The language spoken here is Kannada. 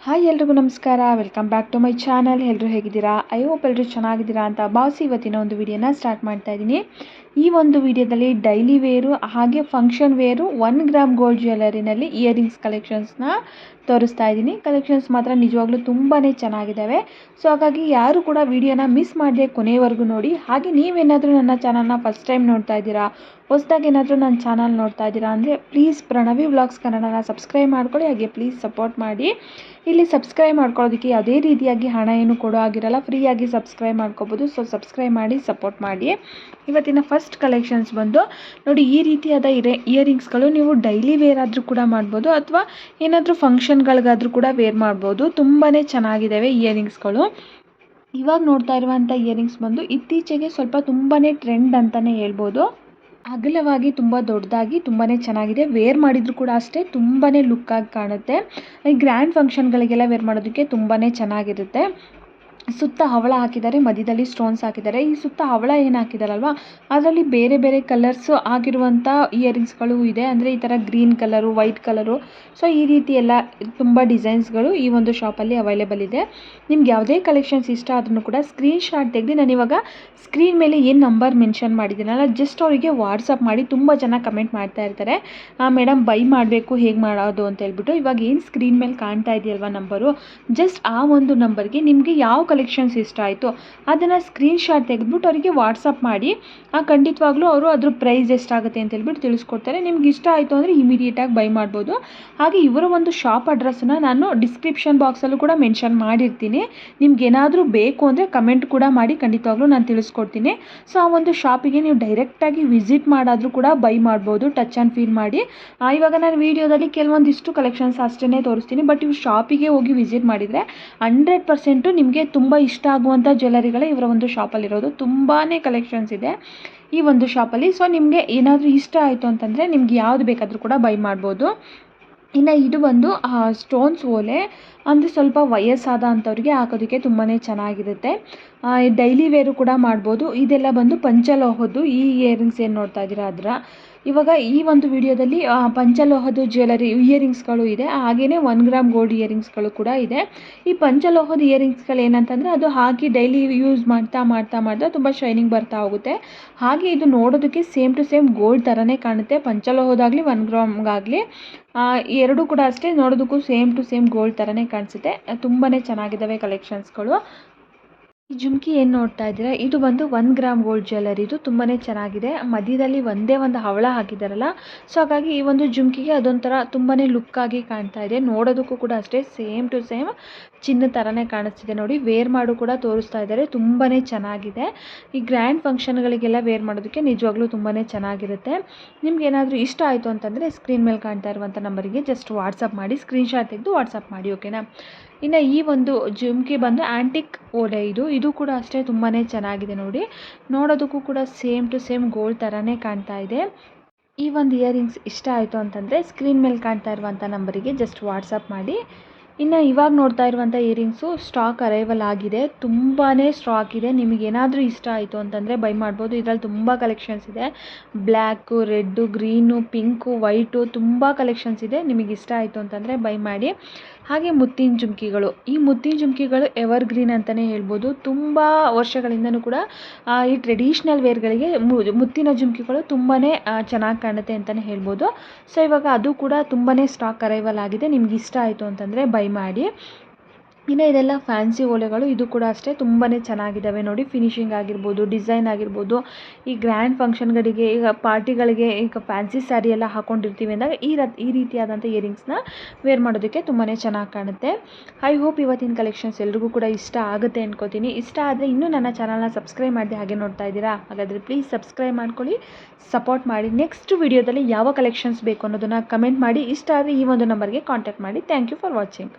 ಹಾಯ್ ಎಲ್ರಿಗೂ ನಮಸ್ಕಾರ, welcome back to my channel. ಎಲ್ಲರೂ ಹೇಗಿದ್ದೀರಾ? ಐ ಹೋಪ್ ಎಲ್ಲರೂ ಚೆನ್ನಾಗಿದ್ದೀರಾ ಅಂತ ಭಾವಿಸಿ ಇವತ್ತಿನ ಒಂದು ವಿಡಿಯೋನ ಸ್ಟಾರ್ಟ್ ಮಾಡ್ತಾ ಇದ್ದೀನಿ. ಈ ಒಂದು ವಿಡಿಯೋದಲ್ಲಿ ಡೈಲಿ ವೇರು ಹಾಗೆ ಫಂಕ್ಷನ್ ವೇರು 1 ಗ್ರಾಮ್ ಗೋಲ್ಡ್ ಜ್ಯುವೆಲರಿನಲ್ಲಿ ಇಯರಿಂಗ್ಸ್ ಕಲೆಕ್ಷನ್ಸ್ನ ತೋರಿಸ್ತಾ ಇದ್ದೀನಿ. ಕಲೆಕ್ಷನ್ಸ್ ಮಾತ್ರ ನಿಜವಾಗ್ಲೂ ತುಂಬಾ ಚೆನ್ನಾಗಿದ್ದಾವೆ. ಸೊ ಹಾಗಾಗಿ ಯಾರು ಕೂಡ ವಿಡಿಯೋನ ಮಿಸ್ ಮಾಡದೆ ಕೊನೆವರೆಗೂ ನೋಡಿ. ಹಾಗೆ ನೀವೇನಾದರೂ ನನ್ನ ಚಾನಲ್ನ ಫಸ್ಟ್ ಟೈಮ್ ನೋಡ್ತಾ ಇದ್ದೀರಾ, ಹೊಸದಾಗಿ ಏನಾದರೂ ನನ್ನ ಚಾನಲ್ ನೋಡ್ತಾ ಇದ್ದೀರಾ ಅಂದರೆ ಪ್ಲೀಸ್ ಪ್ರಣವಿ ವ್ಲಾಗ್ಸ್ ಕನ್ನಡನ ಸಬ್ಸ್ಕ್ರೈಬ್ ಮಾಡ್ಕೊಳ್ಳಿ. ಹಾಗೆ ಪ್ಲೀಸ್ ಸಪೋರ್ಟ್ ಮಾಡಿ. ಇಲ್ಲಿ ಸಬ್ಸ್ಕ್ರೈಬ್ ಮಾಡ್ಕೊಳ್ಳೋದಕ್ಕೆ ಯಾವುದೇ ರೀತಿಯಾಗಿ ಹಣ ಏನು ಕೊಡೋ ಆಗಿರಲ್ಲ, ಫ್ರೀಯಾಗಿ ಸಬ್ಸ್ಕ್ರೈಬ್ ಮಾಡ್ಕೋಬೋದು. ಸೊ ಸಬ್ಸ್ಕ್ರೈಬ್ ಮಾಡಿ, ಸಪೋರ್ಟ್ ಮಾಡಿ. ಇವತ್ತಿನ ಫಸ್ಟ್ ಕಲೆಕ್ಷನ್ಸ್ ಬಂದು ನೋಡಿ, ಈ ರೀತಿಯಾದ ಇಯರಿಂಗ್ಸ್ಗಳು ನೀವು ಡೈಲಿ ವೇರ್ ಆದರೂ ಕೂಡ ಮಾಡ್ಬೋದು ಅಥವಾ ಏನಾದರೂ ಫಂಕ್ಷನ್ಗಳಿಗಾದರೂ ಕೂಡ ವೇರ್ ಮಾಡ್ಬೋದು. ತುಂಬಾ ಚೆನ್ನಾಗಿದ್ದಾವೆ ಇಯರಿಂಗ್ಸ್ಗಳು. ಇವಾಗ ನೋಡ್ತಾ ಇರುವಂಥ ಇಯರಿಂಗ್ಸ್ ಬಂದು ಇತ್ತೀಚೆಗೆ ಸ್ವಲ್ಪ ತುಂಬಾ ಟ್ರೆಂಡ್ ಅಂತಲೇ ಹೇಳ್ಬೋದು. ಅಗಲವಾಗಿ ತುಂಬ ದೊಡ್ಡದಾಗಿ ತುಂಬಾ ಚೆನ್ನಾಗಿದೆ. ವೇರ್ ಮಾಡಿದರೂ ಕೂಡ ಅಷ್ಟೇ ತುಂಬಾ ಲುಕ್ಕಾಗಿ ಕಾಣುತ್ತೆ. ಈ ಗ್ರ್ಯಾಂಡ್ ಫಂಕ್ಷನ್ಗಳಿಗೆಲ್ಲ ವೇರ್ ಮಾಡೋದಕ್ಕೆ ತುಂಬಾ ಚೆನ್ನಾಗಿರುತ್ತೆ. ಸುತ್ತ ಹವಳ ಹಾಕಿದ್ದಾರೆ, ಮಧ್ಯದಲ್ಲಿ ಸ್ಟೋನ್ಸ್ ಹಾಕಿದ್ದಾರೆ. ಈ ಸುತ್ತ ಹವಳ ಏನು ಹಾಕಿದಾರಲ್ವ ಅದರಲ್ಲಿ ಬೇರೆ ಬೇರೆ ಕಲರ್ಸ್ ಆಗಿರುವಂಥ ಇಯರಿಂಗ್ಸ್ಗಳು ಇದೆ. ಅಂದರೆ ಈ ಥರ green colour, white colour, so ಈ ರೀತಿ ಎಲ್ಲ ತುಂಬ ಡಿಸೈನ್ಸ್ಗಳು ಈ ಒಂದು ಶಾಪಲ್ಲಿ ಅವೈಲೇಬಲ್ ಇದೆ. ನಿಮ್ಗೆ ಯಾವುದೇ ಕಲೆಕ್ಷನ್ಸ್ ಇಷ್ಟ ಆದ್ರೂ ಕೂಡ ಸ್ಕ್ರೀನ್ಶಾಟ್ ತೆಗೆದು ನಾನು ಇವಾಗ ಸ್ಕ್ರೀನ್ ಮೇಲೆ ಏನು ನಂಬರ್ ಮೆನ್ಷನ್ ಮಾಡಿದ್ದೀನಲ್ಲ ಜಸ್ಟ್ ಅವರಿಗೆ ವಾಟ್ಸಪ್ ಮಾಡಿ. ತುಂಬ ಜನ ಕಮೆಂಟ್ ಮಾಡ್ತಾ ಇರ್ತಾರೆ, ಮೇಡಮ್ ಬೈ ಮಾಡಬೇಕು, ಹೇಗೆ ಮಾಡೋದು ಅಂತ ಹೇಳ್ಬಿಟ್ಟು. ಇವಾಗ ಏನು ಸ್ಕ್ರೀನ್ ಮೇಲೆ ಕಾಣ್ತಾ ಇದೆಯಲ್ವ ನಂಬರು, ಜಸ್ಟ್ ಆ ಒಂದು ನಂಬರ್ಗೆ ನಿಮಗೆ ಯಾವ ಕಲೆಕ್ಷನ್ಸ್ ಇಷ್ಟ ಆಯಿತು ಅದನ್ನು ಸ್ಕ್ರೀನ್ಶಾಟ್ ತೆಗೆದ್ಬಿಟ್ಟು ಅವರಿಗೆ ವಾಟ್ಸಪ್ ಮಾಡಿ. ಖಂಡಿತವಾಗ್ಲೂ ಅವರು ಅದ್ರ ಪ್ರೈಸ್ ಎಷ್ಟಾಗುತ್ತೆ ಅಂತ ಹೇಳ್ಬಿಟ್ಟು ತಿಳಿಸ್ಕೊಡ್ತಾರೆ. ನಿಮ್ಗೆ ಇಷ್ಟ ಆಯಿತು ಅಂದರೆ ಇಮಿಡಿಯೇಟಾಗಿ ಬೈ ಮಾಡ್ಬೋದು. ಹಾಗೆ ಇವರ ಒಂದು ಶಾಪ್ ಅಡ್ರೆಸ್ಸನ್ನು ನಾನು ಡಿಸ್ಕ್ರಿಪ್ಷನ್ ಬಾಕ್ಸಲ್ಲೂ ಕೂಡ ಮೆನ್ಷನ್ ಮಾಡಿರ್ತೀನಿ. ನಿಮ್ಗೆ ಏನಾದರೂ ಬೇಕು ಅಂದರೆ ಕಮೆಂಟ್ ಕೂಡ ಮಾಡಿ, ಖಂಡಿತವಾಗ್ಲೂ ನಾನು ತಿಳಿಸ್ಕೊಡ್ತೀನಿ. ಸೊ ಆ ಒಂದು ಶಾಪಿಗೆ ನೀವು ಡೈರೆಕ್ಟಾಗಿ ವಿಸಿಟ್ ಮಾಡಾದರೂ ಕೂಡ ಬೈ ಮಾಡ್ಬೋದು, ಟಚ್ ಆ್ಯಂಡ್ ಫೀಲ್ ಮಾಡಿ. ಇವಾಗ ನಾನು ವೀಡಿಯೋದಲ್ಲಿ ಕೆಲವೊಂದಿಷ್ಟು ಕಲೆಕ್ಷನ್ಸ್ ಅಷ್ಟೇ ತೋರಿಸ್ತೀನಿ. ಬಟ್ ಇವು ಶಾಪಿಗೆ ಹೋಗಿ ವಿಸಿಟ್ ಮಾಡಿದರೆ 100% ನಿಮಗೆ ತುಂಬ ಇಷ್ಟ ಆಗುವಂಥ ಜ್ಯುವೆಲರಿಗಳೇ ಇವರ ಒಂದು ಶಾಪಲ್ಲಿರೋದು. ತುಂಬಾ ಕಲೆಕ್ಷನ್ಸ್ ಇದೆ ಈ ಒಂದು ಶಾಪಲ್ಲಿ. ಸೊ ನಿಮಗೆ ಏನಾದರೂ ಇಷ್ಟ ಆಯಿತು ಅಂತಂದರೆ ನಿಮ್ಗೆ ಯಾವುದು ಬೇಕಾದರೂ ಕೂಡ ಬೈ ಮಾಡ್ಬೋದು. ಇನ್ನು ಇದು ಬಂದು ಸ್ಟೋನ್ಸ್ ಓಲೆ, ಅಂದರೆ ಸ್ವಲ್ಪ ವಯಸ್ಸಾದ ಅಂಥವ್ರಿಗೆ ಹಾಕೋದಕ್ಕೆ ತುಂಬಾ ಚೆನ್ನಾಗಿರುತ್ತೆ. ಡೈಲಿ ವೇರು ಕೂಡ ಮಾಡ್ಬೋದು. ಇದೆಲ್ಲ ಬಂದು ಪಂಚಲೋಹದ್ದು ಈ ಇಯರಿಂಗ್ಸ್ ಏನು ನೋಡ್ತಾ ಇದ್ದೀರಾ ಅದರ. ಇವಾಗ ಈ ಒಂದು ವಿಡಿಯೋದಲ್ಲಿ ಪಂಚಲೋಹದ ಜ್ಯುವೆಲರಿ ಇಯರಿಂಗ್ಸ್ಗಳು ಇದೆ, ಹಾಗೆಯೇ 1 ಗ್ರಾಮ್ ಗೋಲ್ಡ್ ಇಯರಿಂಗ್ಸ್ಗಳು ಕೂಡ ಇದೆ. ಈ ಪಂಚಲೋಹದ ಇಯರಿಂಗ್ಸ್ಗಳು ಏನಂತಂದರೆ ಅದು ಹಾಕಿ ಡೈಲಿ ಯೂಸ್ ಮಾಡ್ತಾ ಮಾಡ್ತಾ ಮಾಡ್ತಾ ತುಂಬ ಶೈನಿಂಗ್ ಬರ್ತಾ ಹೋಗುತ್ತೆ. ಹಾಗೆ ಇದು ನೋಡೋದಕ್ಕೆ ಸೇಮ್ ಟು ಸೇಮ್ ಗೋಲ್ಡ್ ಥರನೇ ಕಾಣುತ್ತೆ. ಪಂಚಲೋಹದಾಗಲಿ 1 ಗ್ರಾಮ್ಗಾಗಲಿ ಎರಡೂ ಕೂಡ ಅಷ್ಟೇ, ನೋಡೋದಕ್ಕೂ ಸೇಮ್ ಟು ಸೇಮ್ ಗೋಲ್ಡ್ ಥರನೇ ಕಾಣಿಸುತ್ತೆ. ತುಂಬಾ ಚೆನ್ನಾಗಿದ್ದಾವೆ ಕಲೆಕ್ಷನ್ಸ್ಗಳು. ಈ ಜುಮ್ಕಿ ಏನು ನೋಡ್ತಾ ಇದ್ದೀರಾ ಇದು ಬಂದು 1 ಗ್ರಾಮ್ ಗೋಲ್ಡ್ ಜ್ಯುವೆಲರಿ. ಇದು ತುಂಬಾ ಚೆನ್ನಾಗಿದೆ. ಮಧ್ಯದಲ್ಲಿ ಒಂದೇ ಒಂದು ಹವಳ ಹಾಕಿದ್ದಾರಲ್ಲ, ಸೊ ಹಾಗಾಗಿ ಈ ಒಂದು ಜುಮ್ಕಿಗೆ ಅದೊಂಥರ ತುಂಬಾ ಲುಕ್ಕಾಗಿ ಕಾಣ್ತಾ ಇದೆ. ನೋಡೋದಕ್ಕೂ ಕೂಡ ಅಷ್ಟೇ ಸೇಮ್ ಟು ಸೇಮ್ ಚಿನ್ನ ಥರನೇ ಕಾಣಿಸ್ತಿದೆ. ನೋಡಿ, ವೇರ್ ಮಾಡು ಕೂಡ ತೋರಿಸ್ತಾ ಇದ್ದಾರೆ. ತುಂಬಾ ಚೆನ್ನಾಗಿದೆ. ಈ ಗ್ರ್ಯಾಂಡ್ ಫಂಕ್ಷನ್ಗಳಿಗೆಲ್ಲ ವೇರ್ ಮಾಡೋದಕ್ಕೆ ನಿಜವಾಗ್ಲೂ ತುಂಬಾ ಚೆನ್ನಾಗಿರುತ್ತೆ. ನಿಮ್ಗೆ ಏನಾದರೂ ಇಷ್ಟ ಆಯಿತು ಅಂತಂದರೆ ಸ್ಕ್ರೀನ್ ಮೇಲೆ ಕಾಣ್ತಾ ಇರುವಂಥ ನಂಬರಿಗೆ ಜಸ್ಟ್ ವಾಟ್ಸಪ್ ಮಾಡಿ, ಸ್ಕ್ರೀನ್ಶಾಟ್ ತೆಗೆದು ವಾಟ್ಸಪ್ ಮಾಡಿ, ಓಕೆನಾ. ಇನ್ನು ಈ ಒಂದು ಜುಮ್ಕಿ ಬಂದು ಆ್ಯಂಟಿಕ್ ಓಲೆ. ಇದು ಕೂಡ ಅಷ್ಟೇ ತುಂಬಾ ಚೆನ್ನಾಗಿದೆ. ನೋಡಿ, ನೋಡೋದಕ್ಕೂ ಕೂಡ ಸೇಮ್ ಟು ಸೇಮ್ ಗೋಲ್ಡ್ ಥರನೇ ಕಾಣ್ತಾ ಇದೆ. ಈ ಒಂದು ಇಯರಿಂಗ್ಸ್ ಇಷ್ಟ ಆಯಿತು ಅಂತಂದರೆ ಸ್ಕ್ರೀನ್ ಮೇಲೆ ಕಾಣ್ತಾ ಇರುವಂಥ ನಂಬರಿಗೆ ಜಸ್ಟ್ ವಾಟ್ಸಪ್ ಮಾಡಿ. ಇನ್ನು ಇವಾಗ ನೋಡ್ತಾ ಇರುವಂಥ ಇಯರಿಂಗ್ಸು ಸ್ಟಾಕ್ ಅರೈವಲ್ ಆಗಿದೆ. ತುಂಬಾ ಸ್ಟಾಕ್ ಇದೆ. ನಿಮಗೇನಾದರೂ ಇಷ್ಟ ಆಯಿತು ಅಂತಂದರೆ ಬೈ ಮಾಡ್ಬೋದು. ಇದರಲ್ಲಿ ತುಂಬ ಕಲೆಕ್ಷನ್ಸ್ ಇದೆ. Black, red, green, pink, white ತುಂಬ ಕಲೆಕ್ಷನ್ಸ್ ಇದೆ. ನಿಮಗೆ ಇಷ್ಟ ಆಯಿತು ಅಂತಂದರೆ ಬೈ ಮಾಡಿ. ಹಾಗೆ ಮುತ್ತಿನ ಜುಮ್ಕಿಗಳು, ಈ ಮುತ್ತಿನ ಜುಮ್ಕಿಗಳು ಎವರ್ ಗ್ರೀನ್ ಅಂತಲೇ ಹೇಳ್ಬೋದು. ತುಂಬ ವರ್ಷಗಳಿಂದನೂ ಕೂಡ ಈ ಟ್ರೆಡಿಷ್ನಲ್ ವೇರ್ಗಳಿಗೆ ಮುತ್ತಿನ ಜುಮ್ಕಿಗಳು ತುಂಬಾ ಚೆನ್ನಾಗಿ ಕಾಣುತ್ತೆ ಅಂತಲೇ ಹೇಳ್ಬೋದು. ಸೊ ಇವಾಗ ಅದು ಕೂಡ ತುಂಬಾ ಸ್ಟಾಕ್ ಅರೈವಲ್ ಆಗಿದೆ. ನಿಮ್ಗೆ ಇಷ್ಟ ಆಯಿತು ಅಂತಂದರೆ ಬೈ ಮಾಡಿ. ಇನ್ನು ಇದೆಲ್ಲ ಫ್ಯಾನ್ಸಿ ಓಲೆಗಳು. ಇದು ಕೂಡ ಅಷ್ಟೇ ತುಂಬಾ ಚೆನ್ನಾಗಿದ್ದಾವೆ. ನೋಡಿ, ಫಿನಿಶಿಂಗ್ ಆಗಿರ್ಬೋದು, ಡಿಸೈನ್ ಆಗಿರ್ಬೋದು. ಈ ಗ್ರ್ಯಾಂಡ್ ಫಂಕ್ಷನ್ಗಳಿಗೆ, ಈಗ ಪಾರ್ಟಿಗಳಿಗೆ, ಈಗ ಫ್ಯಾನ್ಸಿ ಸ್ಯಾರಿ ಎಲ್ಲ ಹಾಕ್ಕೊಂಡಿರ್ತೀವಿ ಅಂದಾಗ ಈ ರೀತಿಯಾದಂಥ ಇಯರಿಂಗ್ಸ್ನ ವೇರ್ ಮಾಡೋದಕ್ಕೆ ತುಂಬಾ ಚೆನ್ನಾಗಿ ಕಾಣುತ್ತೆ. ಐ ಹೋಪ್ ಇವತ್ತಿನ ಕಲೆಕ್ಷನ್ಸ್ ಎಲ್ರಿಗೂ ಕೂಡ ಇಷ್ಟ ಆಗುತ್ತೆ ಅನ್ಕೋತೀನಿ. ಇಷ್ಟ ಆದರೆ ಇನ್ನೂ ನನ್ನ ಚಾನಲ್ನ ಸಬ್ಸ್ಕ್ರೈಬ್ ಮಾಡಿದೆ ಹಾಗೆ ನೋಡ್ತಾ ಇದ್ದೀರಾ, ಹಾಗಾದರೆ ಪ್ಲೀಸ್ ಸಬ್ಸ್ಕ್ರೈಬ್ ಮಾಡ್ಕೊಳ್ಳಿ, ಸಪೋರ್ಟ್ ಮಾಡಿ. ನೆಕ್ಸ್ಟ್ ವಿಡಿಯೋದಲ್ಲಿ ಯಾವ ಕಲೆಕ್ಷನ್ಸ್ ಬೇಕು ಅನ್ನೋದನ್ನು ಕಮೆಂಟ್ ಮಾಡಿ. ಇಷ್ಟ ಆದರೆ ಈ ಒಂದು ನಂಬರ್ಗೆ ಕಾಂಟ್ಯಾಕ್ಟ್ ಮಾಡಿ. Thank you for watching.